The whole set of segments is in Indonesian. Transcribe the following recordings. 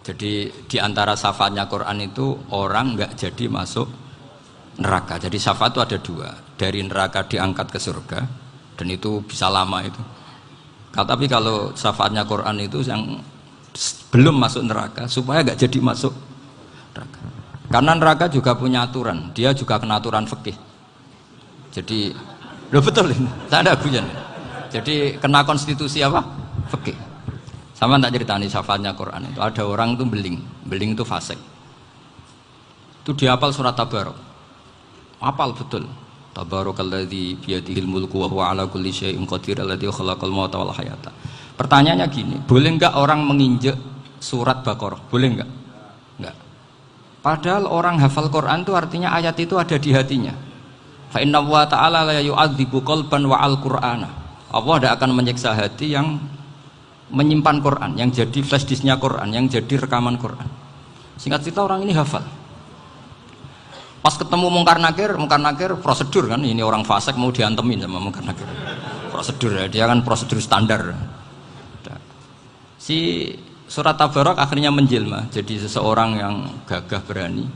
Jadi di antara syafaatnya Quran itu orang nggak jadi masuk neraka. Jadi syafaat itu ada dua, dari neraka diangkat ke surga, dan itu bisa lama itu. Tapi kalau syafaatnya Quran itu yang belum masuk neraka supaya nggak jadi masuk neraka. Karena neraka juga punya aturan, dia juga kena aturan fikih. Jadi, loh betul ini, saya ada guyon. Jadi kena konstitusi apa? Fikih. Sama tak ceritani syafaatnya Quran itu ada orang itu beling itu fasik. Itu dia hafal surat Tabarok. Hafal betul. Tabarakalladzi biyadihil mulku wa huwa ala kulli syai'in qadir alladzi khalaqal mauta wal hayata. Pertanyaannya gini, boleh enggak orang menginjek surat Baqarah? Boleh enggak? Enggak. Padahal orang hafal Quran itu artinya ayat itu ada di hatinya. Fa inna wa ta'ala la yu'adzibu qalban wa al-Qur'ana. Allah tidak akan menyiksa hati yang menyimpan Quran, yang jadi flash disknya Quran, yang jadi rekaman Quran. Singkat cerita orang ini hafal. Pas ketemu Mungkar Nakir prosedur kan, ini orang fasik mau diantemin sama Mungkar Nakir. Prosedur ya, dia kan prosedur standar. Si surat Tabarok akhirnya menjelma jadi seseorang yang gagah berani.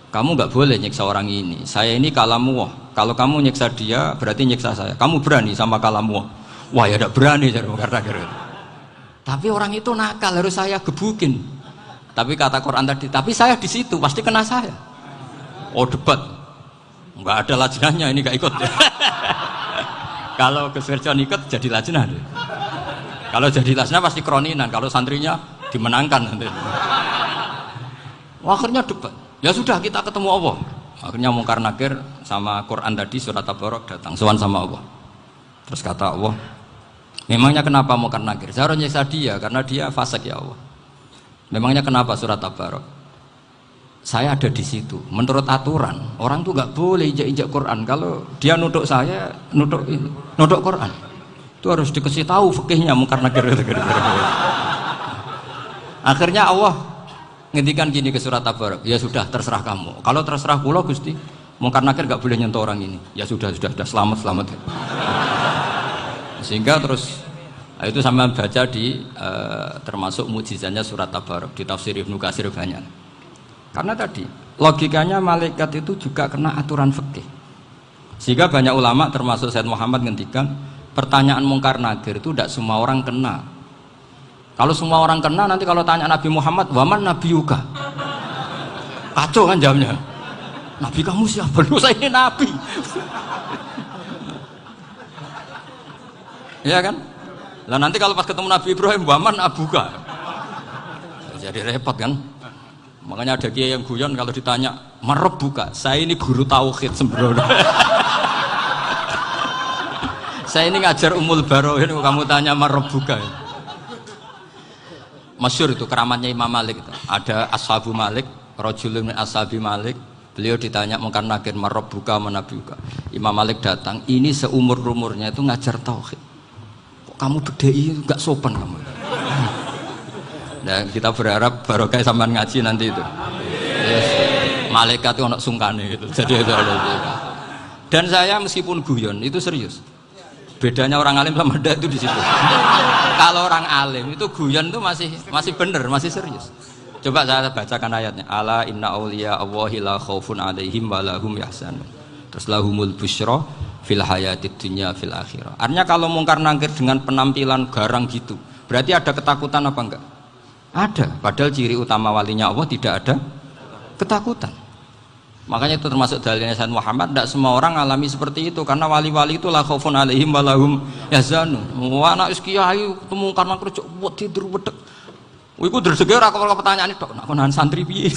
Kamu nggak boleh nyiksa orang ini. Saya ini kalamullah. Kalau kamu nyiksa dia berarti nyiksa saya. Kamu berani sama kalamullah. Wah ya tidak berani jadi Mungkar Nakir. Tapi orang itu nakal, harus saya gebukin. Tapi kata Quran tadi, tapi saya di situ pasti kena saya. Oh debat, nggak ada lajnahnya, ini nggak ikut. Kalau Gus Wirjon ikut jadi lajnah. Kalau jadi lajnah pasti kroninan. Kalau santrinya dimenangkan nanti. Akhirnya debat. Ya sudah kita ketemu Allah. Akhirnya Mungkar Nakir sama Quran tadi surat Tabarok datang sowan sama Allah. Terus kata Allah, memangnya kenapa Mungkar Nakir? Saya harus nyiksa dia karena dia fasik ya Allah. Memangnya kenapa surat Tabarok? Saya ada di situ. Menurut aturan orang tuh nggak boleh injak-injak Quran. Kalau dia nutuk saya, nutuk Quran. Itu harus dikasih tahu fikihnya Mungkar Nakir. Akhirnya Allah ngendikan gini ke surat Tabarok. Ya sudah terserah kamu. Kalau terserah kula Gusti, Mungkar Nakir nggak boleh nyentuh orang ini. Ya sudah selamat. Sehingga terus itu sama baca di termasuk mukjizatnya surat Tabarok di tafsir Ibnu Katsir banyak. Karena tadi logikanya malaikat itu juga kena aturan fikih. Sehingga banyak ulama termasuk Said Muhammad ngendikan pertanyaan Mungkar Nakir itu tidak semua orang kena. Kalau semua orang kena nanti kalau tanya Nabi Muhammad, waman nabiyuka? Kacau kan jamnya. Nabi kamu siapa? Lu saya ini nabi. Ya kan? Lah nanti kalau pas ketemu Nabi Ibrahim, waman abuka? Jadi repot kan? Makanya ada kiai yang guyon kalau ditanya, "Marabbuka?" Saya ini guru tauhid sembrono. Saya ini ngajar Ummul Barohin, kamu tanya Marabbuka. Masyhur itu keramatnya Imam Malik itu. Ada Ashabu Malik, rajulun min ashabi Malik. Beliau ditanya Mungkar Nakir, "Marabbuka manabiuka?" Imam Malik datang, ini seumur-umurnya itu ngajar tauhid. Kok kamu bedai enggak sopan kamu? Nah, kita berharap barokah sampean ngaji nanti itu. Yes. Malaikat itu anak sungkane gitu. Jadi itu ada. Dan saya meskipun guyon itu serius. Bedanya orang alim sama ndak itu di situ. Kalau orang alim itu guyon itu masih bener, masih serius. Coba saya bacakan ayatnya. Ala inna auliya Allahi la khaufun alaihim wa lahum yahzanun. Terus lahumul busyra fil hayatid dunya fil akhirah. Artinya kalau Mungkar Nakir dengan penampilan garang gitu, berarti ada ketakutan apa enggak? Ada, padahal ciri utama walinya Allah tidak ada ketakutan. Makanya itu termasuk dalilnya Sayyid Muhammad, tidak semua orang alami seperti itu karena wali-wali itu la khaufun alaihim wa lahum yahzanun. Wah anak kiai ketemu karena kerja buat tidur wedek. Iku dresege ora kok pertanyaan tok, nak konan santri piye?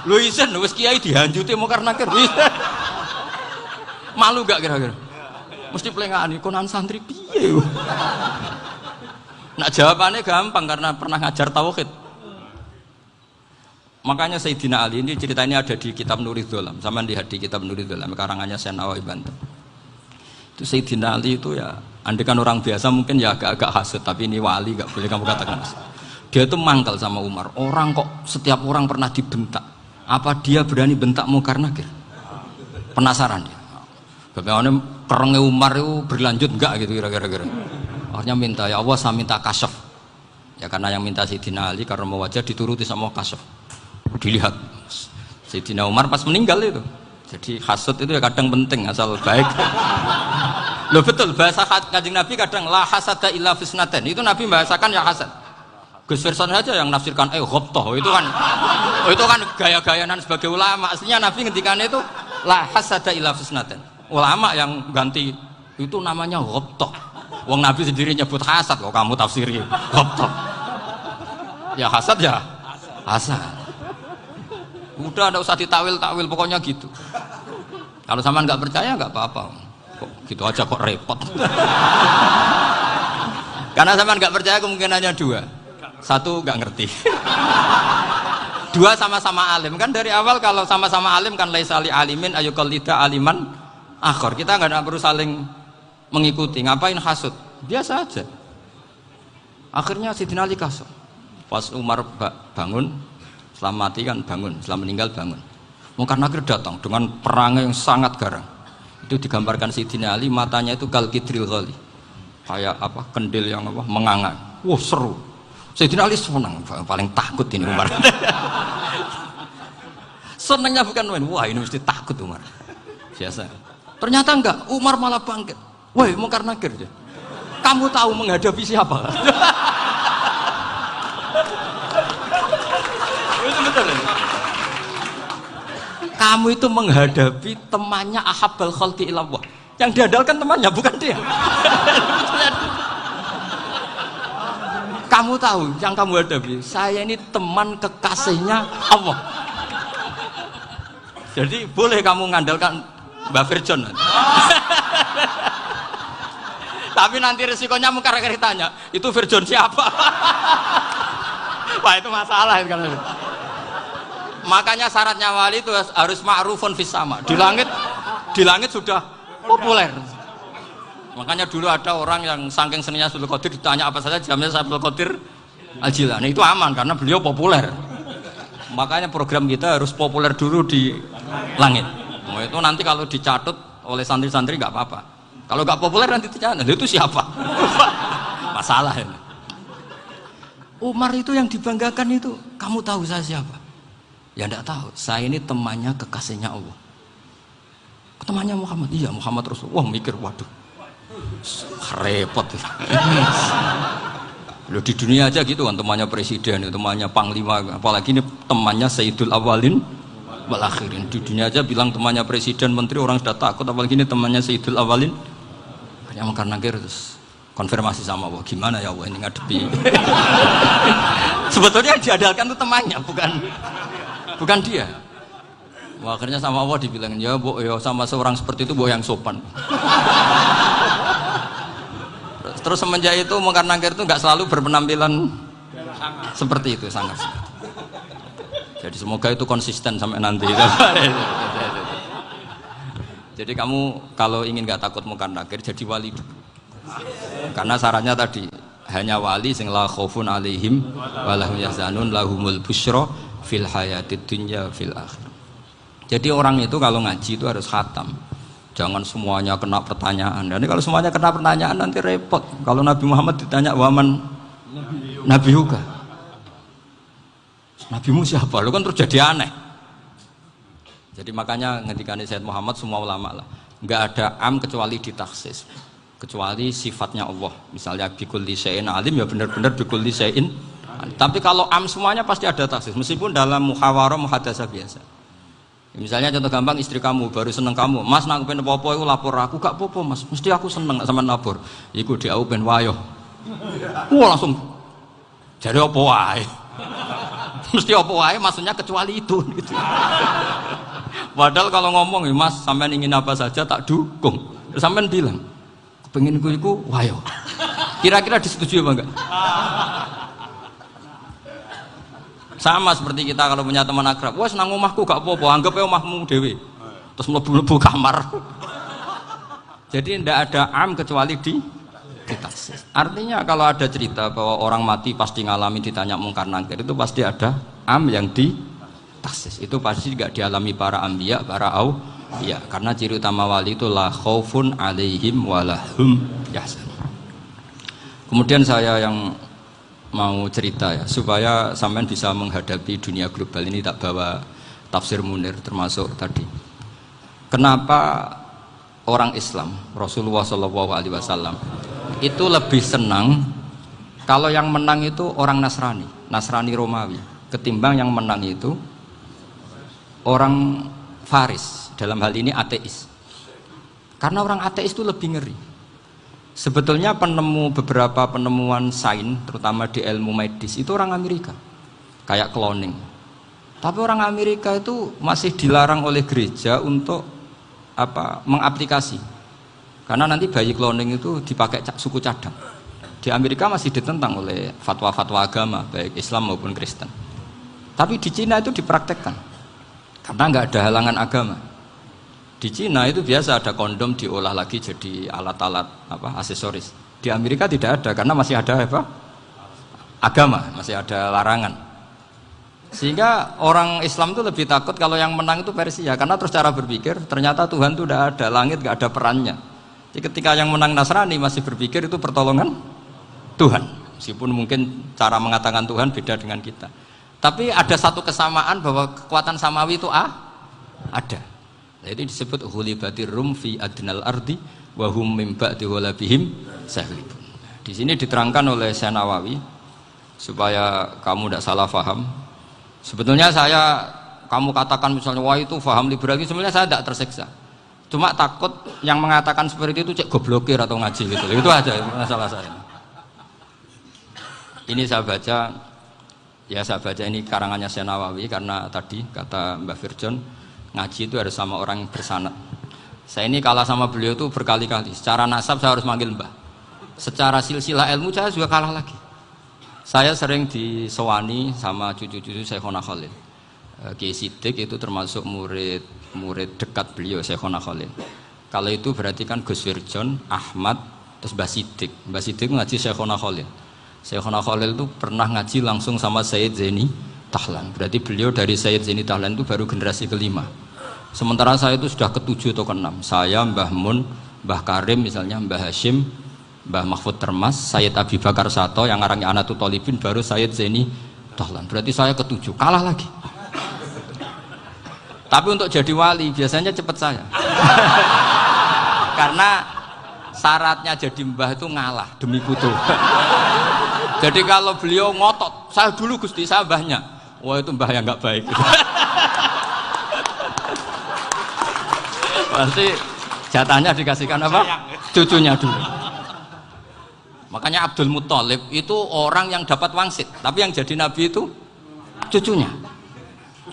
Lho isen wis kiai dihanjuti Mungkar Nakir. Malu gak kira-kira? Mesti pelengane konan santri piye? Nah jawabannya gampang karena pernah ngajar tauhid. Makanya Sayyidina Ali ini cerita ini ada di kitab Nurul Dholam. Sama lihat di kitab Nurul Dholam karangannya Syekh Nawawi Banten. Itu Sayyidina Ali itu ya, andekan orang biasa mungkin ya agak-agak hasut, tapi ini wali gak boleh kamu katakan hasut. Dia itu mangkal sama Umar. Orang kok setiap orang pernah dibentak. Apa dia berani bentak Mungkar Nakir? Penasaran dia. Bagaimana kerengnya Umar itu berlanjut enggak gitu kira-kira. Akhirnya minta, ya Allah saya minta kasyaf. Ya karena yang minta Sayyidina Ali karena mau wajah dituruti sama kasuf. Dilihat Sayyidina Umar pas meninggal itu. Jadi hasud itu ya kadang penting asal baik. Loh betul bahasa Kanjeng Nabi kadang la hasada illa fisnaten. Itu Nabi bahasakan ya hasad. Gus Verson saja yang nafsirkan ghobtoh itu kan gaya-gayanan sebagai ulama. Aslinya Nabi ngendikan itu la hasada illa fisnaten. Ulama yang ganti itu namanya ghobtoh. Wong Nabi sendiri nyebut hasad kok kamu tafsiri ghobtoh. Ya hasad ya hasad. Udah enggak usah ditawil-tawil pokoknya gitu. Kalau sampean nggak percaya nggak apa-apa. Kok gitu aja kok repot. Karena sampean nggak percaya kemungkinannya dua. Satu nggak ngerti. Dua sama-sama alim kan dari awal kalau sama-sama alim kan laisali alimin ayuqallida aliman akhor. Kita nggak perlu saling mengikuti. Ngapain hasud? Biasa aja. Akhirnya Sayyidina Ali kasut. Pas Umar bangun, setelah mati kan bangun, setelah meninggal bangun. Mungkar Nakir datang dengan perang yang sangat garang. Itu digambarkan Sayyidina Ali matanya itu kal kidril ghali. Kayak apa? Kendil yang apa? Menganga. Wah, seru. Sayyidina Ali senang, paling takut ini Umar. Senangnya bukan main, wah ini mesti takut Umar. Biasa. Ternyata enggak, Umar malah bangkit. Woi, Mungkar Nakir. Kamu tahu menghadapi siapa? Itu betul. Kamu itu menghadapi temannya Ahabbal Khalqi ilallah. Yang diandalkan temannya bukan dia. Kamu tahu yang kamu hadapi, saya ini teman kekasihnya Allah. Jadi boleh kamu mengandalkan Mbak Virjon. Tapi nanti resikonya Mungkar Nakir tanya, itu Virjon siapa? Wah itu masalah kan. Makanya syaratnya wali itu harus ma'rufun fis sama. Di langit sudah populer. Makanya dulu ada orang yang saking seninya Abdul Qadir ditanya apa saja jamnya Abdul Qadir Al-Jilani itu aman karena beliau populer. Makanya program kita harus populer dulu di langit. Nah, itu nanti kalau dicatut oleh santri-santri nggak apa-apa. Kalau nggak populer nanti dicatat itu siapa? Masalah ini. Umar itu yang dibanggakan itu, kamu tahu saya siapa? Ya enggak tahu. Saya ini temannya kekasihnya Allah. Temannya Muhammad. Iya Muhammad Rasulullah. Wah mikir waduh. Repot. Loh di dunia aja gitu kan temannya presiden, temannya panglima, apalagi ini temannya Sayyidul Awalin wal Akhirin. Di dunia aja bilang temannya presiden, menteri orang sudah takut, apalagi ini temannya Sayyidul Awalin. Hanya Mungkar Nakir terus konfirmasi sama Allah, gimana ya Allah ini ngadepi. Sebetulnya yang diandalkan itu temannya, bukan dia. Wah, akhirnya sama Allah dibilang, ya bu, ya sama seorang seperti itu bu yang sopan. Terus semenjak itu Mungkar Nakir itu nggak selalu berpenampilan seperti itu sangat. Jadi semoga itu konsisten sampai nanti. Jadi kamu kalau ingin nggak takut Mungkar Nakir jadi wali dulu. Karena syaratnya tadi hanya wali sing la khaufun alaihim walahum yahzanun lahumul busyra fil hayatid dunya fil akhir. Jadi orang itu kalau ngaji itu harus khatam. Jangan semuanya kena pertanyaan. Dan kalau semuanya kena pertanyaan nanti repot. Kalau Nabi Muhammad ditanya waman Nabi juga. Nabimu siapa? Lu kan terus jadi aneh. Jadi makanya ketika Sayyid Muhammad semua ulama lah, nggak ada am kecuali ditaksis. Kecuali sifatnya Allah. Misalnya bikulli syai'in alim ya benar-benar bikulli syai'in. Tapi kalau am semuanya pasti ada taksis. Meskipun dalam muhawarah muhadasah biasa. Misalnya contoh gampang istri kamu baru seneng kamu, Mas nak pengen apa-apa aku lapor aku gak apa-apa Mas, mesti aku seneng sama lapor. Iku dia aku pengen wayo. Wah langsung jadi apa wae. Mesti apa wae maksudnya kecuali itu gitu. Padahal kalau ngomong Mas sampean ingin apa saja tak dukung. Terus sampean bilang, "Kepengin iku wayo." Kira-kira disetujui apa enggak? Sama seperti kita kalau punya teman akrab, wah senang omahku gak apa-apa, anggap ya omahmu dewe. Terus mlebu-mlebu kamar. Jadi tidak ada am kecuali di taksis. Artinya kalau ada cerita bahwa orang mati pasti ngalami ditanya Mungkar Nakir itu pasti ada am yang di taksis. Itu pasti juga dialami para anbiya, para auliya. Karena ciri utama wali itu la khaufun alaihim walahum yahzanun. Kemudian saya yang mau cerita ya, supaya sampean bisa menghadapi dunia global ini. Tak bawa tafsir Munir termasuk tadi. Kenapa orang Islam, Rasulullah SAW itu lebih senang kalau yang menang itu orang Nasrani Romawi, ketimbang yang menang itu orang Faris, dalam hal ini ateis. Karena orang ateis itu lebih ngeri. Sebetulnya beberapa penemuan sains, terutama di ilmu medis, itu orang Amerika, kayak cloning. Tapi orang Amerika itu masih dilarang oleh gereja untuk mengaplikasi. Karena nanti bayi cloning itu dipakai suku cadang. Di Amerika masih ditentang oleh fatwa-fatwa agama, baik Islam maupun Kristen. Tapi di Cina itu dipraktekkan, karena nggak ada halangan agama. Di Cina itu biasa ada kondom diolah lagi jadi alat-alat aksesoris. Di Amerika tidak ada, karena masih ada agama, masih ada larangan. Sehingga orang Islam itu lebih takut kalau yang menang itu Persia, karena terus cara berpikir ternyata Tuhan itu tidak ada, langit nggak ada perannya. Jadi ketika yang menang Nasrani masih berpikir itu pertolongan Tuhan, meskipun mungkin cara mengatakan Tuhan beda dengan kita. Tapi ada satu kesamaan bahwa kekuatan samawi itu ada. Nah, itu disebut ghulibatir rum fi adnal ardi wa hum min ba'di ghalabihim sahlibun. Di sini diterangkan oleh Syekh Nawawi supaya kamu tidak salah paham. Sebetulnya kamu katakan misalnya wah itu paham liberalisme, sebenarnya saya tidak tersiksa. Cuma takut yang mengatakan seperti itu cek goblokir atau ngaji gitu. Itu aja masalah saya. Ini saya baca ini karangannya Syekh Nawawi, karena tadi kata Mbak Firjon ngaji itu harus sama orang yang bersanad. Saya ini kalah sama beliau itu berkali-kali. Secara nasab saya harus manggil Mbah. Secara silsilah ilmu saya juga kalah lagi. Saya sering disewani sama cucu-cucu Syekhona Khalil. Kiai Siddiq itu termasuk murid dekat beliau, Syekhona Khalil. Kalau itu berarti kan Gus Firjon, Ahmad, terus Mbah Siddiq. Mbah Siddiq ngaji Syekhona Khalil. Syekhona Khalil itu pernah ngaji langsung sama Sayyid Zaini Tahlan. Berarti beliau dari Sayyid Zaini Tahlan itu baru generasi kelima. Sementara saya itu sudah ke-7 atau ke-6. Saya, Mbah Mun, Mbah Karim misalnya, Mbah Hashim, Mbah Mahfud Termas, Sayyid Abi Bakar Sato yang arangnya Anatul Tolibin, baru Sayyid Zaini Tahlan. Berarti saya ke-7, kalah lagi. Tapi untuk jadi wali biasanya cepat saya. Karena syaratnya jadi mbah itu ngalah demi putu. Jadi kalau beliau ngotot, saya dulu Gusti, saya mbahnya. Wah itu mbah yang nggak baik. Pasti jatahnya dikasihkan apa? Cucunya dulu. Makanya Abdul Muthalib itu orang yang dapat wangsit, tapi yang jadi nabi itu cucunya.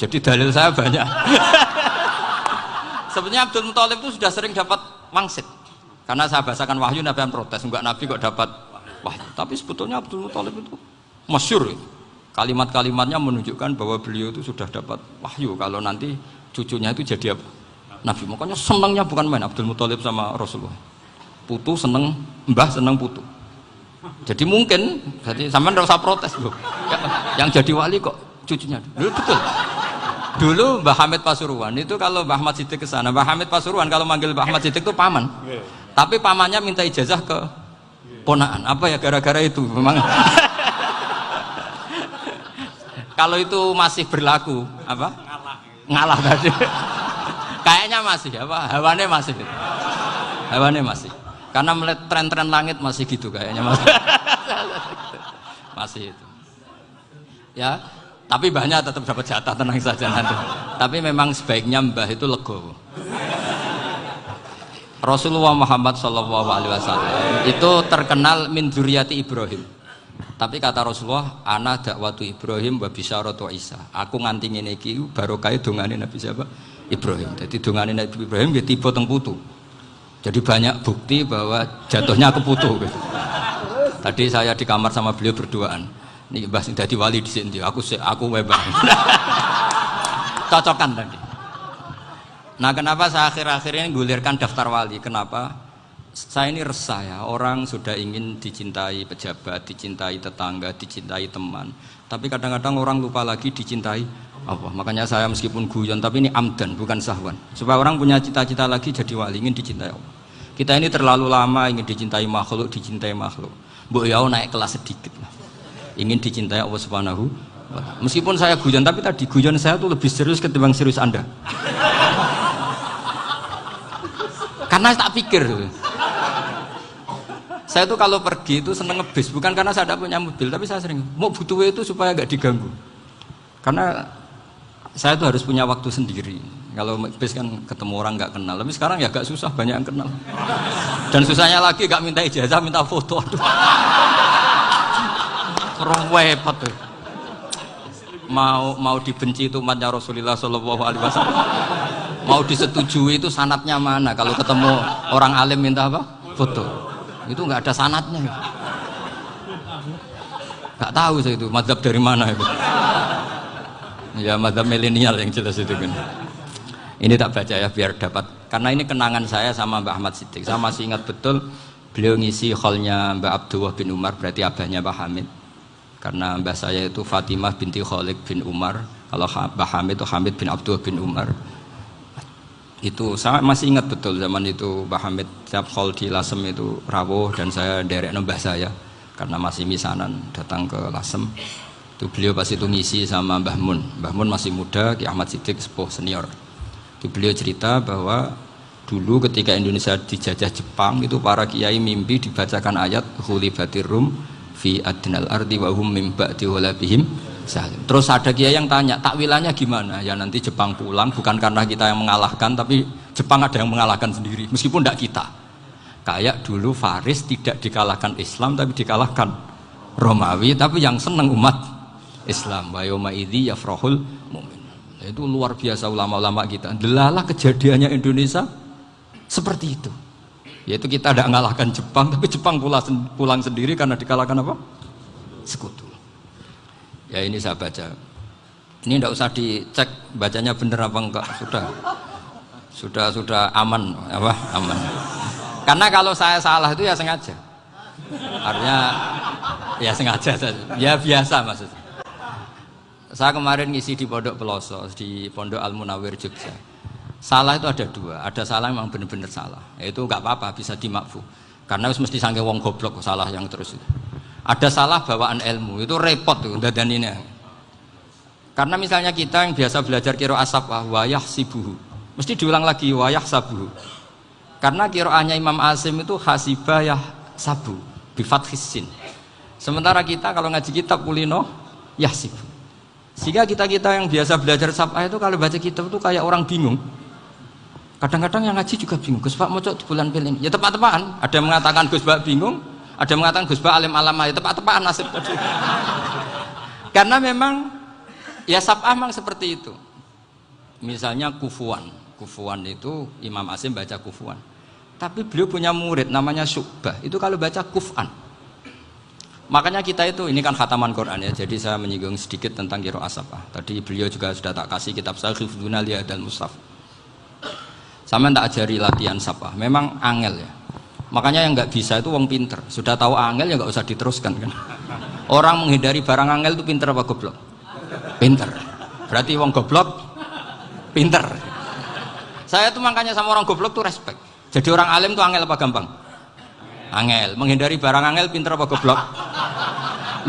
Jadi dalil saya banyak. Sebenarnya Abdul Muthalib itu sudah sering dapat wangsit. Karena saya bahasakan wahyu, Nabi yang protes, enggak Nabi kok dapat wahyu. Tapi sebetulnya Abdul Muthalib itu masyhur. Kalimat-kalimatnya menunjukkan bahwa beliau itu sudah dapat wahyu kalau nanti cucunya itu jadi apa? Nabi. Makanya senangnya bukan main Abdul Muthalib sama Rasulullah. Putu seneng, mbah seneng putu. Jadi mungkin, jadi sampean enggak usah protes loh. Yang jadi wali kok cucunya. Dulu betul. Dulu Mbah Hamid Pasuruan itu kalau Mbah Ahmad Siddiq ke sana, Mbah Hamid Pasuruan kalau manggil Mbah Ahmad Siddiq itu paman. Tapi pamannya minta ijazah ke ponaan. Apa ya gara-gara itu memang. Kalau itu masih berlaku apa? Ngalah tadi. Kayaknya masih apa? Hawane masih. Hawane masih. Karena melihat tren-tren langit masih gitu kayaknya masih. Masih itu. Ya, tapi mbahnya tetap dapat jatah, tenang saja nanti. Tapi memang sebaiknya mbah itu legowo. Rasulullah Muhammad SAW itu terkenal min dzurriyyati Ibrahim. Tapi kata Rasulullah, ana dakwatu Ibrahim wa bisyaratu Isa. Aku nganti ngene iki barokah dongane Nabi siapa? Ibrahim. Jadi dongane Nabi Ibrahim nggih tiba teng putu. Jadi banyak bukti bahwa jatuhnya ke putu gitu. Tadi saya di kamar sama beliau berduaan. Nih Mbah sing dadi wali di sini, aku wae Mbah. Cocokan tadi. Nah, kenapa saya akhir-akhir ini gulirkan daftar wali? Kenapa? Saya ini resah ya, orang sudah ingin dicintai pejabat, dicintai tetangga, dicintai teman. Tapi kadang-kadang orang lupa lagi dicintai Allah. Makanya saya meskipun guyon, tapi ini amdan, bukan sahwan. Supaya orang punya cita-cita lagi jadi wali, ingin dicintai Allah. Kita ini terlalu lama ingin dicintai makhluk. Mbok ya naik kelas sedikit lah. ingin dicintai Allah Subhanahu wa Ta'ala. Meskipun saya guyon, tapi tadi guyon saya tuh lebih serius ketimbang serius Anda. Karena tak pikir. Saya tuh kalau pergi itu seneng ngebis, bukan karena saya tidak punya mobil, tapi saya sering mau butuh itu supaya nggak diganggu. Karena saya tuh harus punya waktu sendiri. Kalau bis kan ketemu orang nggak kenal, tapi sekarang ya agak susah, banyak yang kenal. Dan susahnya lagi nggak minta ijazah, minta foto. Aduh. Repot tuh. Mau dibenci itu umatnya Rasulullah Shallallahu Alaihi Wasallam. Mau disetujui itu sanatnya mana? Kalau ketemu orang alim minta apa? Foto. Itu nggak ada sanatnya. Nggak tahu saya itu mazhab dari mana itu. Ya mazhab milenial yang jelas itu kan. Ini tak baca ya biar dapat. Karena ini kenangan saya sama Mbak Ahmad Siddiq. Saya masih ingat betul beliau ngisi hallnya Mbak Abdullah bin Umar, berarti abahnya Mbak Hamid. Karena mbah saya itu Fatimah binti Khalid bin Umar. Kalau Mbak Hamid itu Hamid bin Abdullah bin Umar. Itu saya masih ingat betul zaman itu Mbah Hamid setiap hall di Lasem itu rawuh dan saya derek mbah saya karena masih misanan datang ke Lasem. Itu beliau pas itu ngisi sama Mbah Mun. Mbah Mun masih muda, Ki Ahmad Siddiq sepuh senior. Itu beliau cerita bahwa dulu ketika Indonesia dijajah Jepang itu para kiai mimpi dibacakan ayat Ghulibatir Rum fi adnal ardi wa hum min ba'di ghalabihim. Terus ada kiai yang tanya, takwilannya gimana? Ya nanti Jepang pulang bukan karena kita yang mengalahkan, tapi Jepang ada yang mengalahkan sendiri, meskipun tidak kita. Kayak dulu Faris tidak dikalahkan Islam, tapi dikalahkan Romawi, tapi yang senang umat Islam. Wa yauma idzi yafrahul mu'min. Itu luar biasa ulama-ulama kita. Delalah kejadiannya Indonesia seperti itu. Yaitu kita tidak mengalahkan Jepang, tapi Jepang pulang sendiri karena dikalahkan apa? Sekutu. Ya ini saya baca. Ini tidak usah dicek bacanya benar apa enggak. Sudah aman apa? Aman. Karena kalau saya salah itu ya sengaja. Artinya ya sengaja saja. Ya biasa maksudnya. Saya kemarin ngisi di Pondok Peloso, di Pondok Al Munawir Jogja. Salah itu ada dua. Ada salah yang memang benar-benar salah. Itu enggak apa-apa, bisa dimakfu. Karena mesti sange wong goblok salah yang terus itu. Ada salah bawaan ilmu, itu repot tuh dadaninnya. Karena misalnya kita yang biasa belajar qiraah sabah wayah sibuhu, mesti diulang lagi wayah sabuhu. Karena qiraahnya Imam Asim itu hasibah yah sabu bi fathis sin. Sementara kita kalau ngaji kitab kulino yahsibu. Sehingga kita yang biasa belajar sabah itu kalau baca kitab itu kayak orang bingung. Kadang-kadang yang ngaji juga bingung. Gus Pak mocok di bulan pilih. Ya tepat-tepatan. Ada yang mengatakan Gus Pak bingung. Ada yang mengatakan Gus Ba alim alamah, ya tepat-tepat nasib tadi. Karena memang ya sab'ah memang seperti itu. Misalnya kufuan itu Imam Asim baca kufuan. Tapi beliau punya murid namanya Syu'bah. Itu kalau baca kuf'an. Makanya kita itu, ini kan khataman Quran ya. Jadi saya menyinggung sedikit tentang qiraah sab'ah. Tadi beliau juga sudah tak kasih kitab saya Hifdzuna Liyadal Mushaf. Sama tak ajari latihan sab'ah. Memang angel ya. Makanya yang nggak bisa itu wong pinter. Sudah tahu angel ya nggak usah diteruskan kan. Orang menghindari barang angel itu pinter apa goblok? Pinter. Berarti wong goblok pinter. Saya tuh makanya sama orang goblok tuh respect. Jadi orang alim tuh angel apa gampang? Angel. Menghindari barang angel pinter apa goblok?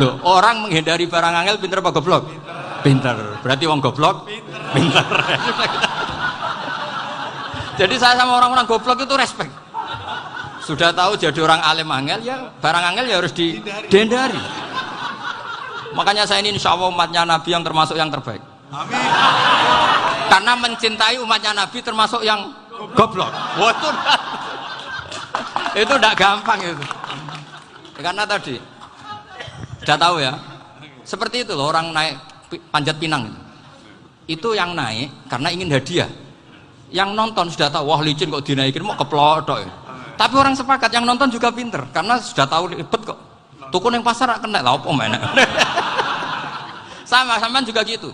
Loh, orang menghindari barang angel pinter apa goblok? Pinter. Berarti wong goblok pinter. Jadi saya sama orang-orang goblok itu respect. Sudah tahu jadi orang alim angel ya barang angel ya harus dihindari. Makanya saya ini insya Allah umatnya Nabi yang termasuk yang terbaik. Amin. Karena mencintai umatnya Nabi termasuk yang goblok. Waduh. Itu tidak gampang itu. Karena tadi sudah tahu ya. Seperti itu loh orang naik panjat pinang itu yang naik karena ingin hadiah. Yang nonton sudah tahu wah licin kok dinaikin mau keplodok ya. Tapi orang sepakat yang nonton juga pinter karena sudah tahu ribet kok. Tukun yang pasar kena lah apa mana. Sama juga gitu.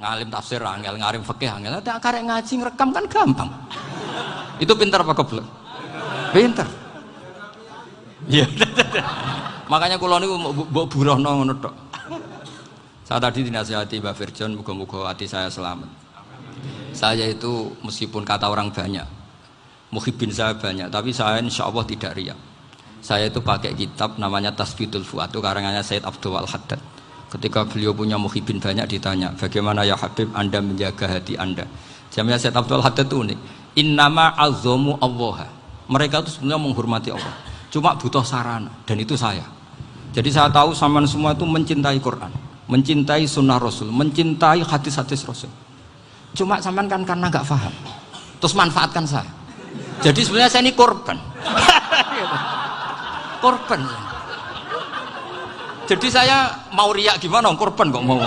Ngalim tafsir angel, ngalim fikih angel. Ada karek ngaji ngerekam kan gampang. Itu pinter apa goblok? Pinter. Iya. Makanya kula niku mbok burohno ngono tok. Saya tadi dinasihati Mbak Firjon muga-muga hati saya selamat. Saya itu meskipun kata orang banyak muhibbin saya banyak, tapi saya insya Allah tidak riak. Saya itu pakai kitab namanya Tasbitul Fuad, itu karangannya Said Abdul Al-Haddad. Ketika beliau punya muhibin banyak ditanya, bagaimana ya Habib Anda menjaga hati Anda? Jamnya Said Abdul Al-Haddad itu unik. Innama azzamu Allah. Mereka itu sebenarnya menghormati Allah. Cuma butuh sarana, dan itu saya. Jadi saya tahu sampean semua itu mencintai Quran, mencintai sunnah Rasul, mencintai hadis-hadis Rasul. Cuma sampean kan karena nggak paham, terus manfaatkan saya. Jadi sebenarnya saya ini korban. Korban. Jadi saya mau riak gimana? Korban kok mau.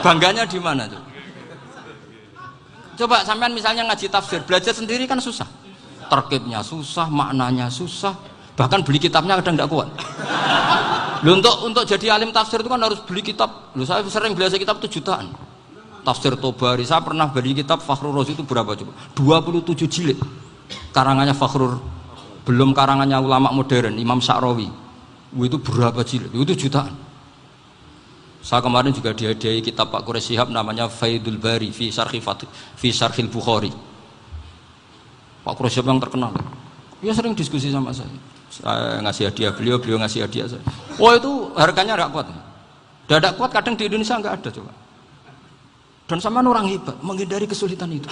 Bangganya di mana tuh? Coba sampean misalnya ngaji tafsir, belajar sendiri kan susah. Terkibnya susah, maknanya susah. Bahkan beli kitabnya kadang tidak kuat. Loh, untuk jadi alim tafsir itu kan harus beli kitab. Loh, saya sering belajar kitab itu jutaan. Tafsir Tobari, saya pernah beli kitab Fakhrur Razi itu berapa coba? 27 jilid. Karangannya Fakhrur. Belum karangannya ulama modern, Imam Sya'rawi. Itu berapa jilid? Itu jutaan. Saya kemarin juga dihadiahi kitab Pak Quraish Shihab namanya Faidul Bari fi Syarhil Bukhari. Pak Quraish Shihab yang terkenal. Dia sering diskusi sama saya. Saya ngasih hadiah beliau ngasih hadiah saya. Oh itu harganya enggak kuat. Dadak kuat kadang di Indonesia enggak ada coba. Dan sama orang hebat menghindari kesulitan itu.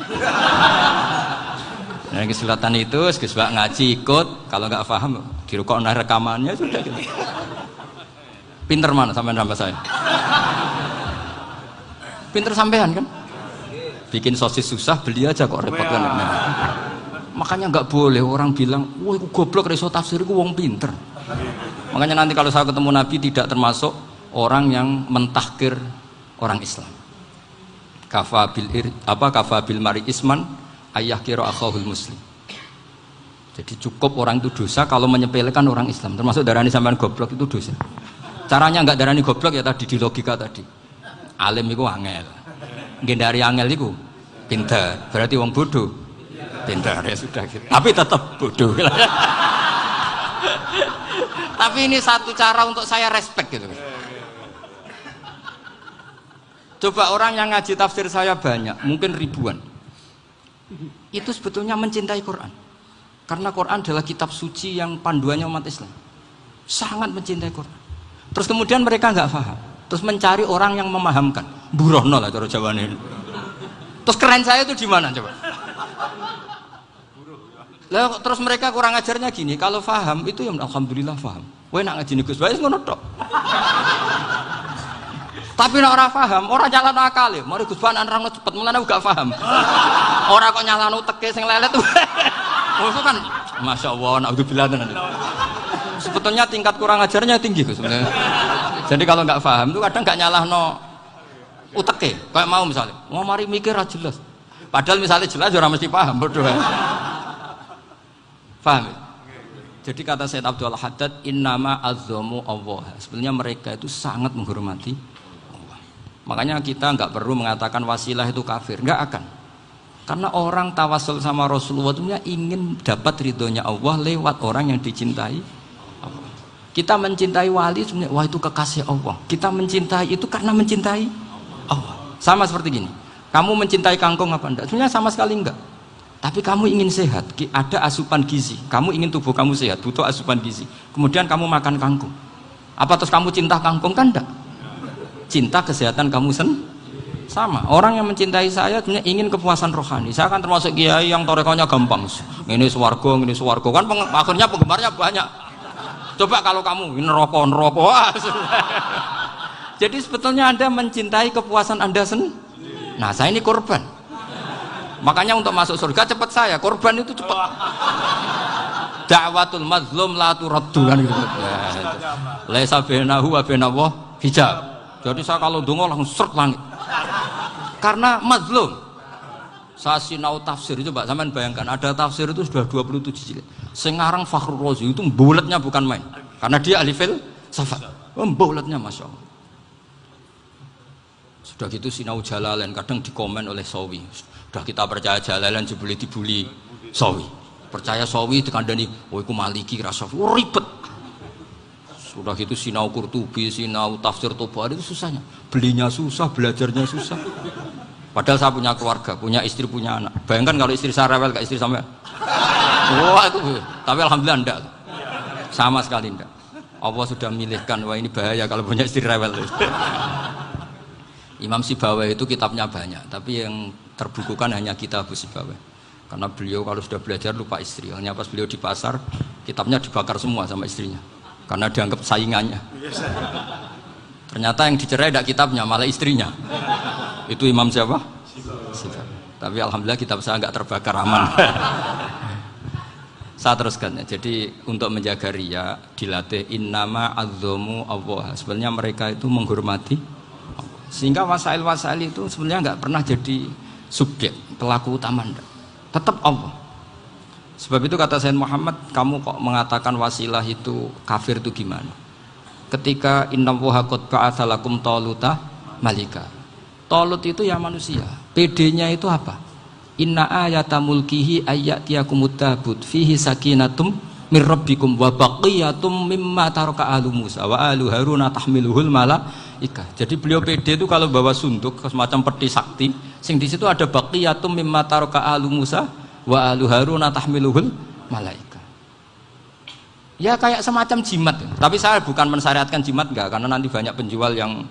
Nah, kesulitan itu sebab ngaji ikut, kalau nggak paham dirukokno rekamannya sudah gitu. Pinter mana sampean sama saya? Pinter sampean kan? Bikin sosis susah, beli aja kok repot kan. Nah, makanya nggak boleh orang bilang, wah itu goblok reso tafsir itu wong pinter. Makanya nanti kalau saya ketemu Nabi tidak termasuk orang yang mentahkir orang Islam. Kafabil mari isman ayah kira akhahul muslim. Jadi cukup orang itu dosa kalau menyepelekan orang Islam, termasuk darani sampean goblok itu dosa. Caranya enggak darani goblok ya tadi di logika tadi. Alim itu angel. Ngendari angel itu pinter. Berarti wong bodoh. Pinter ya sudah gitu. Tapi tetap bodoh. Tapi ini satu cara untuk saya respect gitu. Coba orang yang ngaji tafsir saya banyak, mungkin ribuan. Itu sebetulnya mencintai Quran. Karena Quran adalah kitab suci yang panduannya umat Islam. Sangat mencintai Quran. Terus kemudian mereka nggak paham. Terus mencari orang yang memahamkan. Burono lah cara jawabannya. Terus keren saya itu di mana coba? Lah terus mereka kurang ajarnya gini, kalau paham itu ya alhamdulillah paham. Kowe nak ngaji Gus Bae ngono tok. Tapi nek ora paham, ora nyalano akal. Mari Gus Bae nerangno cepet, mulane gak paham. Ora kok nyalano teke sing lelet. Maksud kan masyaallah naudzubillah tenan. Sebetulnya tingkat kurang ajarnya tinggi Gus sebenarnya. Jadi kalau nggak paham itu kadang nggak nyalahno uteke. Kayak mau misalnya, mau mari mikir ra jelas. Padahal misalnya jelas ora mesti paham berdua. Paham? Jadi kata Said Abdul Haddad, innama azzamu Allah. Sebenarnya mereka itu sangat menghormati Allah. Makanya kita nggak perlu mengatakan wasilah itu kafir, nggak akan. Karena orang tawasul sama Rasulullah itu ingin dapat ridhonya Allah lewat orang yang dicintai Allah. Kita mencintai wali sebenarnya, wah itu kekasih Allah. Kita mencintai itu karena mencintai Allah. Sama seperti gini, kamu mencintai kangkung apa enggak? Sebenarnya sama sekali enggak. Tapi kamu ingin sehat, ada asupan gizi. Kamu ingin tubuh kamu sehat, butuh asupan gizi. Kemudian kamu makan kangkung. Apa terus kamu cinta kangkung kan enggak? Cinta kesehatan kamu sama. Orang yang mencintai saya sebenarnya ingin kepuasan rohani. Saya kan termasuk kiai yang torekonya gampang. Ini swarga kan akhirnya penggemarnya banyak. Coba kalau kamu ini neraka. Jadi sebetulnya Anda mencintai kepuasan Anda sendiri. Nah, saya ini korban. Makanya untuk masuk surga cepat saya, korban itu cepat. Da'watul mazlum la turaddu kan gitu. Laisa bainahu wa bainallah hijab. Jadi saya kalau donga langsung seret langit. Karena mazlum. Saya sinau tafsir itu, Pak, sampean bayangkan ada tafsir itu sudah 27 jilid. Sing ngarang Fakhrur Razi itu bulatnya bukan main. Karena dia ahli filsafat. Bulatnya Masya Allah. Sudah gitu sinau Jalalain kadang dikomen oleh Sawi. Sudah kita percaya Jalalain jebule dibuli Sawi. Percaya Sawi dikandani, "Oh iku Maliki rasa ribet." Sudah gitu sinau Qurtubi, sinau tafsir Tobari itu susahnya. Belinya susah, belajarnya susah. Padahal saya punya keluarga, punya istri, punya anak. Bayangkan kalau istri saya rewel kayak istri sampai. Wah itu. Tapi alhamdulillah enggak. Sama sekali enggak. Allah sudah milihkan, wah ini bahaya kalau punya istri rewel. Imam Sibawai itu kitabnya banyak, tapi yang terbukukan hanya kitab Sibawai. Karena beliau kalau sudah belajar lupa istri. Hanya pas beliau di pasar, kitabnya dibakar semua sama istrinya. Karena dianggap saingannya. Ternyata yang dicerai tidak kitabnya, malah istrinya. Itu Imam siapa? Sibawai. Tapi alhamdulillah kitab saya nggak terbakar, aman. Saya teruskan ya. Jadi untuk menjaga riya dilatih innama azzamu Allah. Sebenarnya mereka itu menghormati Allah. Sehingga wasail-wasail itu sebenarnya nggak pernah jadi subjek pelaku utama enggak. Tetap Allah. Sebab itu kata Sayyid Muhammad, kamu kok mengatakan wasilah itu kafir itu gimana? Ketika innallaha qad ba'atsa lakum taluta malika. Talut itu ya manusia. PD-nya itu apa? Inna ayata mulkihi ayyatiyakumut tabut fihi sakinatum mir rabbikum wa baqiyatum mimma taraka alu Musa wa alu Haruna tahmiluhul malaika. Jadi beliau PD itu kalau bawa sunduk semacam peti sakti, sing di situ ada baqiyatum mimma taraka alu Musa wa alu Haruna tahmiluhul malaika. Ya kayak semacam jimat. Tapi saya bukan mensyariatkan jimat enggak, karena nanti banyak penjual yang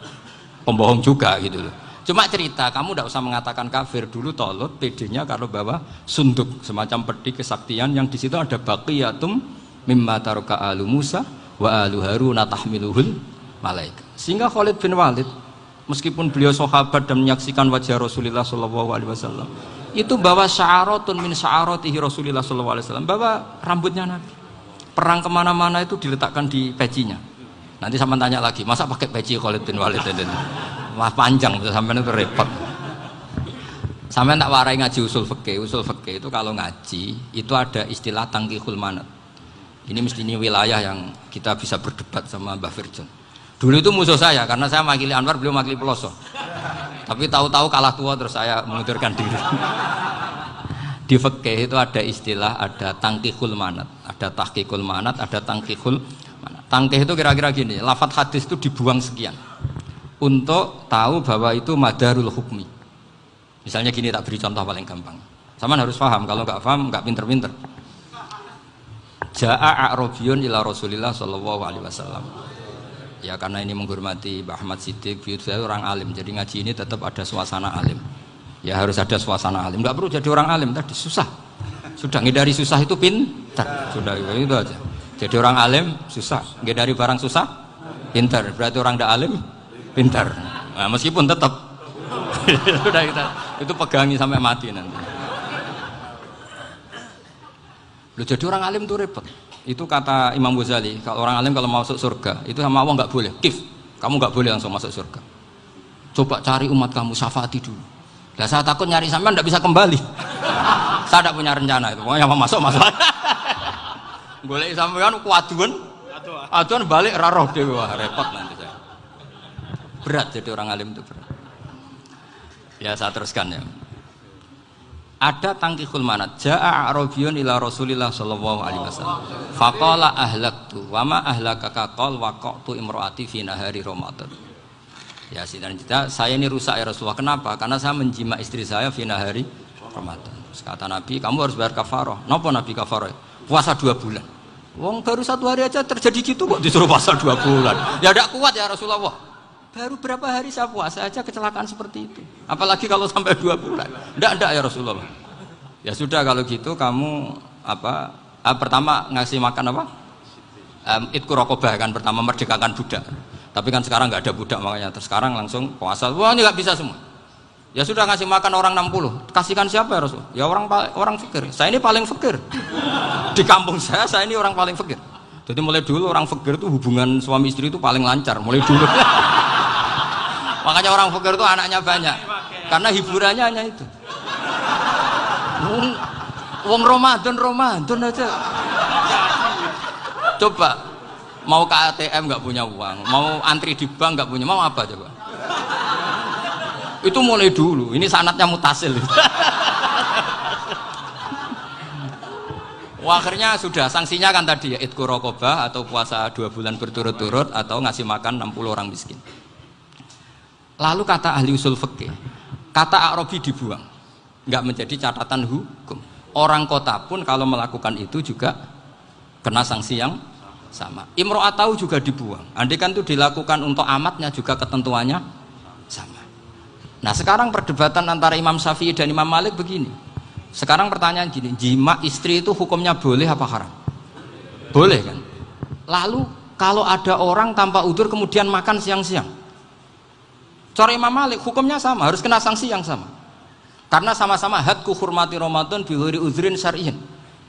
pembohong juga gitu loh. Cuma cerita, kamu tidak usah mengatakan kafir. Dulu Talut PD-nya kalau bawa sunduk semacam peti kesaktian yang di situ ada baqiyatum mimma taraka alu Musa wa alu Haruna tahmiluhul malaika. Sehingga Khalid bin Walid meskipun beliau sahabat dan menyaksikan wajah Rasulullah SAW, itu bawa sya'aratun min sya'aratihi Rasulullah SAW, bawa rambutnya Nabi. Perang kemana-mana itu diletakkan di pecinya. Nanti sama tanya lagi, masa pakai peci Khalid bin Walid ini? Wah panjang, sampai itu repot. Sampai tak warai ngaji usul fikih. Usul fikih itu kalau ngaji itu ada istilah tangkihul manat. Ini mestinya wilayah yang kita bisa berdebat sama Mbah Firjon. Dulu itu musuh saya karena saya makili Anwar, beliau makili Peloso. Tapi tahu-tahu kalah tua terus saya mengundurkan diri. Di fikih itu ada istilah, ada tangkihul manat, ada tahqiqul manat, ada tangkihul manat. Tangkih itu kira-kira gini, lafadz hadis itu dibuang sekian untuk tahu bahwa itu madarul hukmi. Misalnya gini, tak beri contoh paling gampang. Saman harus paham, kalau nggak paham nggak pinter-pinter. Ja'a a'rabiyun ila Rasulillah sallallahu alaihi wasallam. Ya karena ini menghormati Mbah Ahmad Siddiq, saya orang alim, jadi ngaji ini tetap ada suasana alim. Ya harus ada suasana alim. Nggak perlu jadi orang alim tadi, susah. Sudah ngindari susah itu pintar. Sudah itu aja. Jadi orang alim susah, ngindari barang susah pintar. Berarti orang tidak alim pintar. Nah, meskipun tetap sudah kita itu pegangi sampai mati nanti. Loh, jadi orang alim itu repot. Itu kata Imam Ghazali, kalau orang alim kalau mau masuk surga itu sama Allah nggak boleh. Kif, kamu nggak boleh langsung masuk surga. Coba cari umat kamu, syafaati dulu. Nah, saya takut nyari sampean nggak bisa kembali. Saya tidak punya rencana itu. Pokoknya mau masuk. Golek sampean kuaduan, aduan balik raroh dewe, wah repot nanti saya. Berat jadi orang alim itu berat. Ya saya teruskan ya. Ada tangkihul manat. Ja'a a'rabiyun ila Rasulillah sallallahu alaihi wasallam. Faqala ahlaktu wa ma ahlakaka qal waqatu imraati fi nahari Ramadan. Ya sidang saya ini rusak ya Rasulullah. Kenapa? Karena saya menjima istri saya fi nahari Ramadan. Terus kata Nabi, kamu harus bayar kafarah. Napa Nabi kafarah? Puasa 2 bulan. Wong baru 1 hari aja terjadi gitu kok disuruh puasa 2 bulan. Ya tidak kuat ya Rasulullah. Baru berapa hari saya puasa aja kecelakaan seperti itu. Apalagi kalau sampai 2 bulan. Tidak ya Rasulullah. Ya sudah kalau gitu kamu pertama ngasih makan apa? Itku rokobah kan, pertama merdekakan budak. Tapi kan sekarang nggak ada budak makanya. Terus sekarang langsung puasa. Wah ini nggak bisa semua. Ya sudah ngasih makan orang 60. Kasihkan siapa ya Rasul? Ya orang fakir. Saya ini paling fakir. Di kampung saya ini orang paling fakir. Jadi mulai dulu orang fakir itu hubungan suami istri itu paling lancar. Mulai dulu. Makanya orang fakir itu anaknya banyak. Karena hiburannya hanya itu. Wong Ramadan aja. Coba mau ke ATM nggak punya uang, mau antri di bank nggak punya, mau apa coba? Itu mulai dulu. Ini sanatnya mutasil. Wah, akhirnya sudah sanksinya kan tadi ya itqu raqabah atau puasa 2 bulan berturut-turut atau ngasih makan 60 orang miskin. Lalu kata ahli usul fikih, kata a'rabi dibuang, nggak menjadi catatan hukum. Orang kota pun kalau melakukan itu juga kena sanksi yang sama. Imro'atau juga dibuang. Andai kan itu dilakukan untuk amatnya juga ketentuannya sama. Nah sekarang perdebatan antara Imam Syafi'i dan Imam Malik begini. Sekarang pertanyaan gini, jima istri itu hukumnya boleh apa haram? Boleh kan? Lalu kalau ada orang tanpa udzur kemudian makan siang-siang, cara Imam Malik hukumnya sama, harus kena sanksi yang sama. Karena sama-sama hadku hurmati Ramadan bi ghairi udzrin syar'iyyin.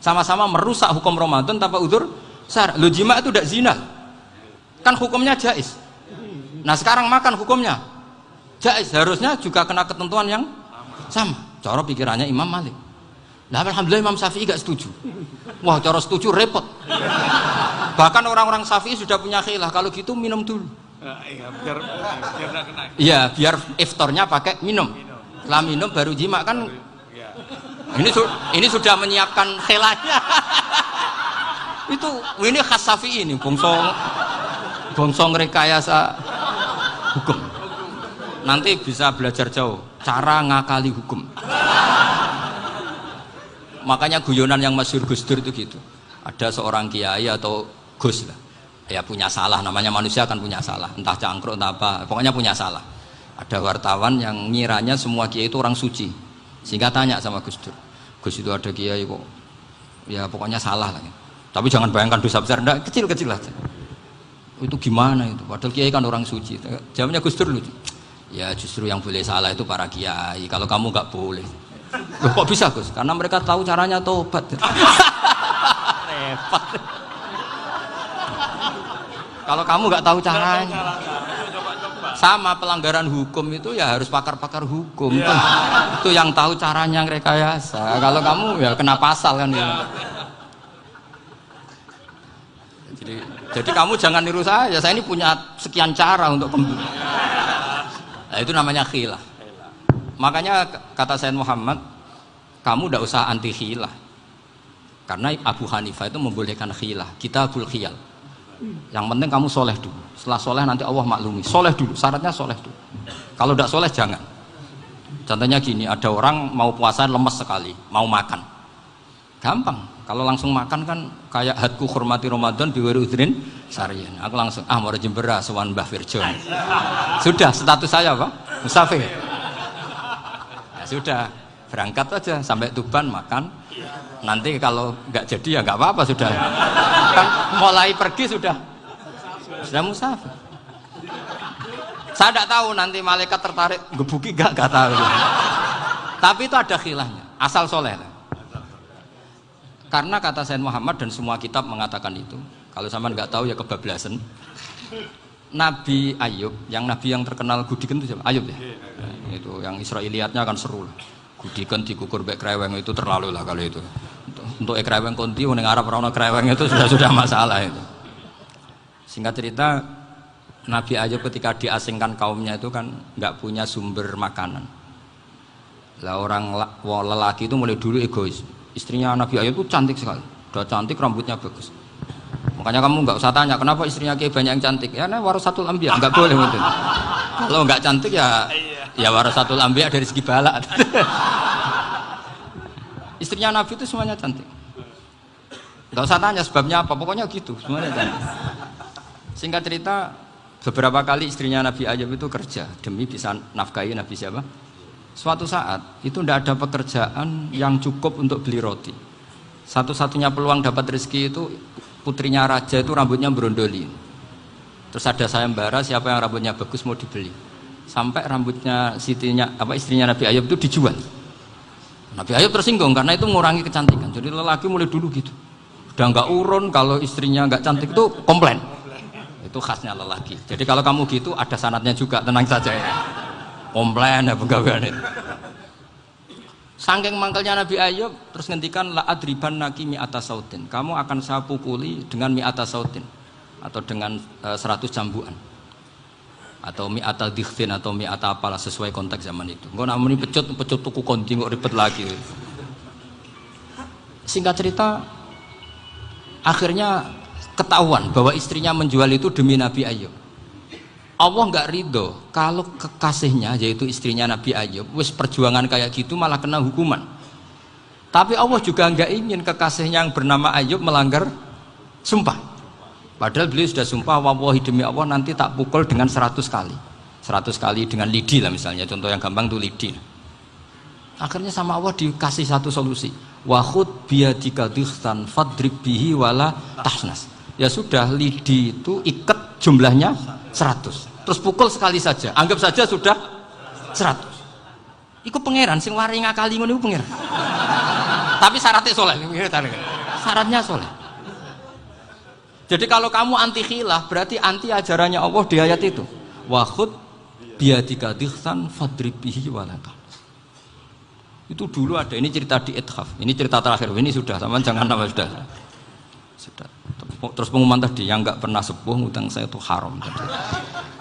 Sama-sama merusak hukum Ramadan tanpa udzur syar'i. Lo jima itu tidak zina. Kan hukumnya jaiz. Nah, sekarang makan hukumnya jaiz, harusnya juga kena ketentuan yang sama. Cara pikirannya Imam Malik. Nah, alhamdulillah Imam Syafi'i gak setuju. Wah, cara setuju repot. Bahkan orang-orang Syafi'i sudah punya khilaf, kalau gitu minum dulu. Iya, biar gak kena. Iya, biar iftarnya pakai minum. Setelah minum baru jima kan. Ini sudah menyiapkan khilafnya. Ini khas Syafi'i ini, bongsong rekayasa hukum. Nanti bisa belajar jauh cara ngakali hukum. Makanya guyonan yang masyhur Gus Dur itu gitu. Ada seorang kiai atau Gus lah, ya punya salah, namanya manusia kan punya salah, entah cangkruk entah apa, pokoknya punya salah. Ada wartawan yang ngiranya semua kiai itu orang suci, sehingga tanya sama Gus Dur, Gus itu ada kiai kok, ya pokoknya salah lah. Tapi jangan bayangkan dosa besar, enggak, kecil-kecil aja. Itu gimana itu? Padahal kiai kan orang suci. Jawabnya Gus Dur lucu. Ya justru yang boleh salah itu para kiai. Kalau kamu nggak boleh. Loh, kok bisa Gus? Karena mereka tahu caranya tobat. Repot. Kalau kamu nggak tahu caranya. Sama pelanggaran hukum itu ya harus pakar-pakar hukum. Itu yang tahu caranya rekayasa. Kalau kamu ya kena pasal kan ya. Jadi kamu jangan niru saya ini punya sekian cara untuk kembali. Nah, itu namanya khilaf. Makanya kata Sayyid Muhammad, kamu tidak usah anti khilaf. Karena Abu Hanifah itu membolehkan khilaf, kitabul khiyal. Yang penting kamu soleh dulu. Setelah soleh nanti Allah maklumi. Soleh dulu, syaratnya soleh dulu. Kalau tidak soleh jangan. Contohnya gini, ada orang mau puasa lemes sekali, mau makan. Gampang. Kalau langsung makan kan kayak hadku hormati Ramadan bi ghairi udzrin syar'iyyin. Aku langsung mau jembera sowan Mbah Firjo. Sudah status saya apa? Musafir. Ya sudah, berangkat aja sampai Tuban makan. Nanti kalau nggak jadi ya nggak apa-apa sudah. Kan mulai pergi sudah musafir. Saya tidak tahu nanti malaikat tertarik gebuki nggak tahu. Tapi itu ada khilafnya. Asal soleh. Karena kata Sayyid Muhammad dan semua kitab mengatakan itu. Kalau sampean nggak tahu ya kebablasan. Nabi Ayub, yang terkenal Gudiken itu siapa? Ayub ya. Nah, itu yang Israiliyatnya akan seru lah. Gudiken dikukur bek kreweng itu terlalu lah kalau itu. Untuk kreweng konti ning Arab ora ono kreweng itu sudah masalah itu. Singkat cerita, Nabi Ayub ketika diasingkan kaumnya itu kan nggak punya sumber makanan. Lah orang lelaki itu mulai dulu egois. Istrinya Nabi Ayub itu cantik sekali, udah cantik, rambutnya bagus. Makanya kamu nggak usah tanya kenapa istrinya kayak banyak yang cantik. Ya, nah, warasatul anbiya, nggak boleh gitu. Kalau nggak cantik ya warasatul anbiya dari segi balak. Istrinya Nabi itu semuanya cantik. Nggak usah tanya sebabnya apa, pokoknya gitu, semuanya cantik. Singkat cerita, beberapa kali istrinya Nabi Ayub itu kerja demi bisa nafkahi Nabi siapa? Suatu saat itu tidak ada pekerjaan yang cukup untuk beli roti. Satu-satunya peluang dapat rezeki itu putrinya raja itu rambutnya berondoli. Terus ada sayembara siapa yang rambutnya bagus mau dibeli. Sampai rambutnya istrinya Nabi Ayub itu dijual. Nabi Ayub tersinggung karena itu mengurangi kecantikan. Jadi lelaki mulai dulu gitu. Udah nggak urun kalau istrinya nggak cantik itu komplain. Itu khasnya lelaki. Jadi kalau kamu gitu ada sanatnya juga, tenang saja ya. Komplain ya pegawaian itu. Saking mangkelnya Nabi Ayub terus ngendikan la adriban naki mi'ata sautin. Kamu akan saya pukuli dengan mi'ata sautin atau dengan 100 cambuan. Atau mi'ata dikhfin atau mi'ata apalah sesuai konteks zaman itu. Engko nak muni pecut tuku konti kok ribet lagi. Singkat cerita akhirnya ketahuan bahwa istrinya menjual itu demi Nabi Ayub. Allah nggak ridho kalau kekasihnya yaitu istrinya Nabi Ayub wis perjuangan kayak gitu malah kena hukuman. Tapi Allah juga nggak ingin kekasihnya yang bernama Ayub melanggar sumpah. Padahal beliau sudah sumpah, wallahi demi Allah nanti tak pukul dengan 100 kali. 100 kali dengan lidi lah misalnya, contoh yang gampang tuh lidi. Akhirnya sama Allah dikasih satu solusi. Wa khud biyadika dikhtan fadrib bihi wala tahnas. Ya sudah, lidi itu ikat jumlahnya 100. Terus pukul sekali saja. Anggap saja sudah 100. Iku pangeran sing wari ngakali ngono iku pangeran. Tapi syaratnya soleh. Syaratnya soleh. Jadi kalau kamu anti khilaf berarti anti ajarannya Allah di ayat itu. Wa khud biyadika dikhtan fadrib bihi wala tahnas. Itu dulu ada, ini cerita di Ithaf. Ini cerita terakhir. Ini sudah, teman jangan nama sudah. Terus pengumuman tadi yang nggak pernah sepuh ngutang saya itu haram tadi.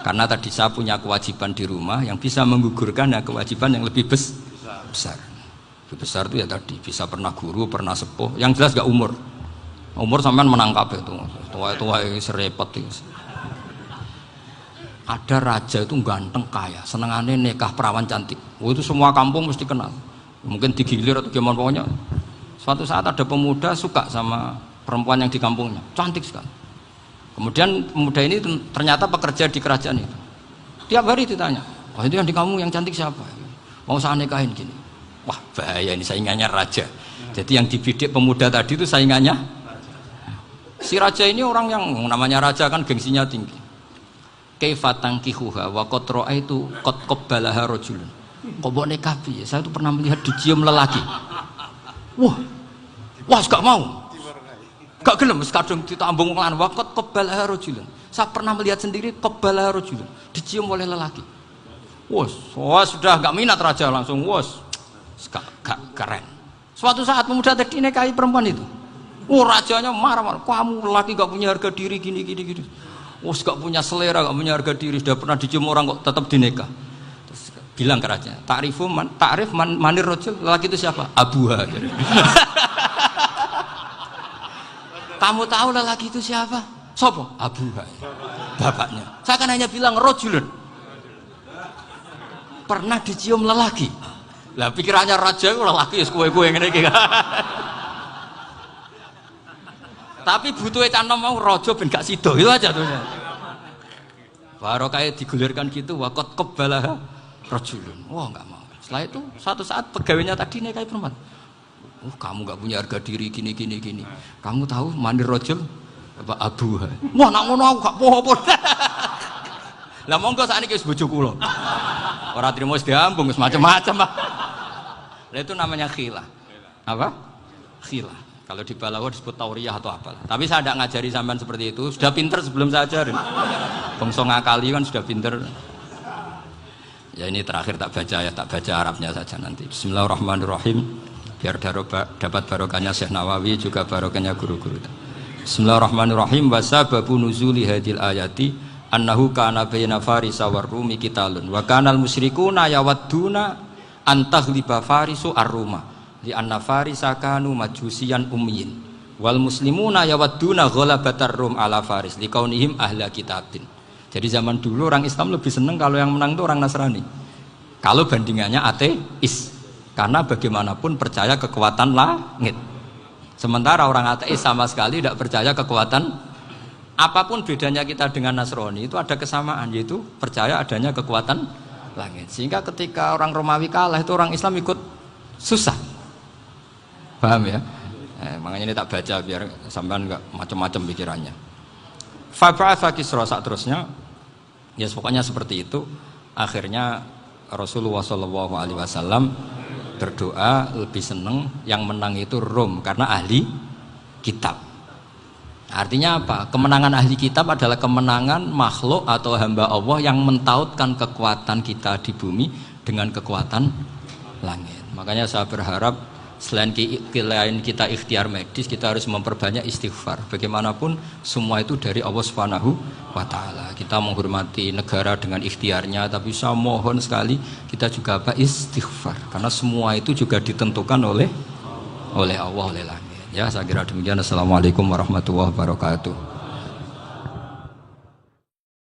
Karena tadi saya punya kewajiban di rumah yang bisa menggugurkan ya kewajiban yang lebih besar. Lebih besar itu ya tadi bisa pernah guru, pernah sepuh. Yang jelas nggak umur. Umur sampean menangkap itu. Tua-tua serepot itu. Ada raja itu ganteng kaya, senengannya nikah perawan cantik. Oh, itu semua kampung mesti kenal. Mungkin digilir atau gimana pokoknya. Suatu saat ada pemuda suka sama perempuan yang di kampungnya, cantik sekali. Kemudian pemuda ini ternyata pekerja di kerajaan itu. Tiap hari ditanya, wah itu yang di kampung yang cantik siapa? Mau saya nikahin gini. Wah bahaya ini saingannya raja. Jadi yang dibidik pemuda tadi itu saingannya. Si raja ini orang yang namanya raja kan gengsinya tinggi. Kaifatang kihuha wa qad ra'aitu qad qabbalaha rajulun. Kok mbok nikah piye? Saya itu pernah melihat dicium lelaki. Wah, gak mau. Gak gelem wis kadung ditambung lan wa qad qabbalaha rajulun. Saya pernah melihat sendiri qabbalaha rajulun, dicium oleh lelaki. Wah, sudah gak minat raja langsung gak keren. Suatu saat pemuda tadi nikahi perempuan itu. Rajanya marah-marah, kamu lelaki gak punya harga diri gini. Gak punya selera, gak punya harga diri, sudah pernah dicium orang kok tetap dinikah. Terus bilang ke raja, ta'rif manir rajul, lelaki itu siapa? Abuha. Kamu tahu lelaki itu siapa? Sopo? Abuha. Bapaknya. Saya kan hanya bilang rajulun. Pernah dicium lelaki. Lah pikirannya raja lelaki wis kowe-kowe ngene iki. Tapi butuhnya canom mau rojo ben gak sido itu aja tuh. Baru kayak digulirkan gitu, wakot kebalah rojulun. Wah nggak mau. Setelah itu suatu saat pegawainya tadi nikahi perempuan. Kamu nggak punya harga diri gini. Kamu tahu mandir rojul apa abuha? Wah nak ngono aku gak popo. Lah monggo sakniki wis bojo kula. Ora trimo wis diambung wis macam-macam. Lah itu namanya khilah. Apa? Khilah. Kalau di Balawa disebut tauriyah atau apa. Tapi saya tidak ngajari sampean seperti itu. Sudah pinter sebelum saya ajarin. Bangsa ngakali kan sudah pinter. Ya ini terakhir tak baca Arabnya saja nanti. Bismillahirrahmanirrahim. Biar dapat barokahnya Syekh Nawawi juga barokahnya guru-guru. Bismillahirrahmanirrahim. Wasababu nuzuli hadil ayati annahu kana baina farisa war rumi qitalun wa kanal musyrikuna yawadduna antaghliba farisu ar-ruma. Di anna farisa kanu majusiyan ummiyin wal muslimuna yawadduna ghalabatar rum ala faris liqaunihim ahla kitabin. Jadi zaman dulu orang Islam lebih senang kalau yang menang itu orang Nasrani. Kalau bandingannya ateis. Karena bagaimanapun percaya kekuatan langit. Sementara orang ateis sama sekali tidak percaya kekuatan. Apapun bedanya kita dengan Nasrani itu ada kesamaan, yaitu percaya adanya kekuatan langit. Sehingga ketika orang Romawi kalah itu orang Islam ikut susah. Paham ya? Makanya ini tak baca biar sampean enggak macam-macam pikirannya. Fab'atha Kisra saat terusnya, ya pokoknya seperti itu. Akhirnya Rasulullah SAW berdoa lebih seneng yang menang itu Rom karena ahli kitab. Artinya apa? Kemenangan ahli kitab adalah kemenangan makhluk atau hamba Allah yang mentautkan kekuatan kita di bumi dengan kekuatan langit. Makanya saya berharap selain kita ikhtiar medis, kita harus memperbanyak istighfar. Bagaimanapun semua itu dari Allah Subhanahu wa Ta'ala. Kita menghormati negara dengan ikhtiarnya, tapi saya mohon sekali kita juga istighfar, karena semua itu juga ditentukan oleh Allah, oleh langit. Ya, saya kira demikian. Assalamualaikum warahmatullahi wabarakatuh.